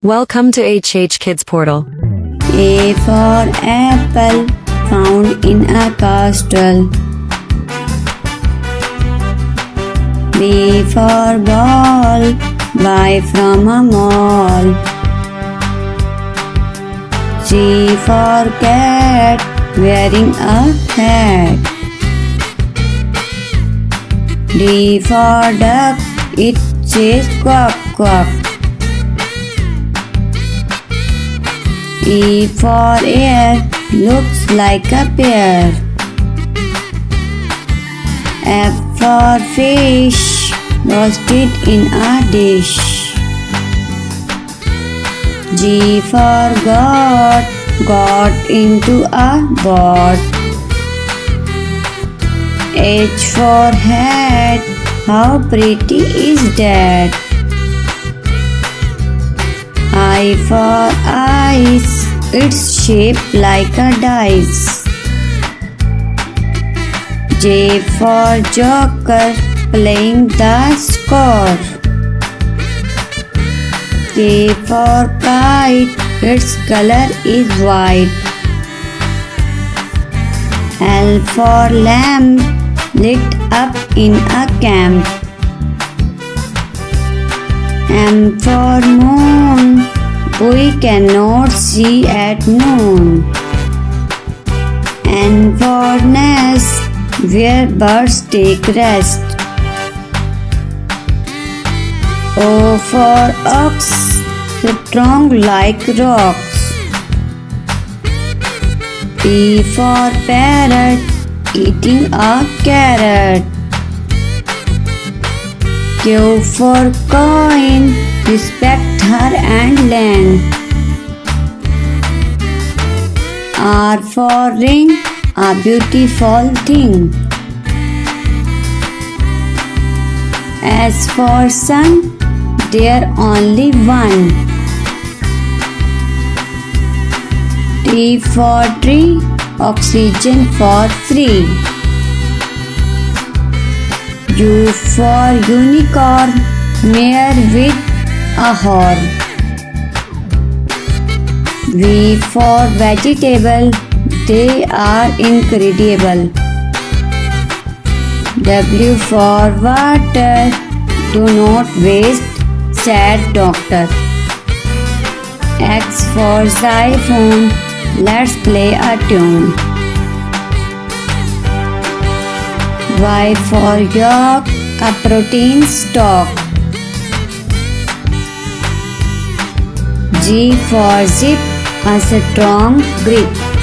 Welcome to HHKIDSPORTAL. A for apple, found in a castle. B for ball, buy from a mall. C for cat, wearing a hat. D for duck, it says quack quack. E for air, looks like a pear. F for fish, roasted in a dish. G for God, got into a boat. H for hat, how pretty is that? I for ice, it's shaped like a dice. J for joker, playing the score. K for kite, its color is white. L for lamp, lit up in a camp. M for moon, we cannot see at noon. N for nest, where birds take rest. O for ox, strong like rocks. P for parrot, eating a carrot. Q for coin, respect her and land. R for ring, a beautiful thing. S for sun, there only one. T for tree, oxygen for free. U for unicorn, mare with a horn. V for vegetable, they are incredible. W for water, do not waste, said doctor. X for xylophone, let's play a tune. Y for yolk, a protein stock. G for zip, a strong grip.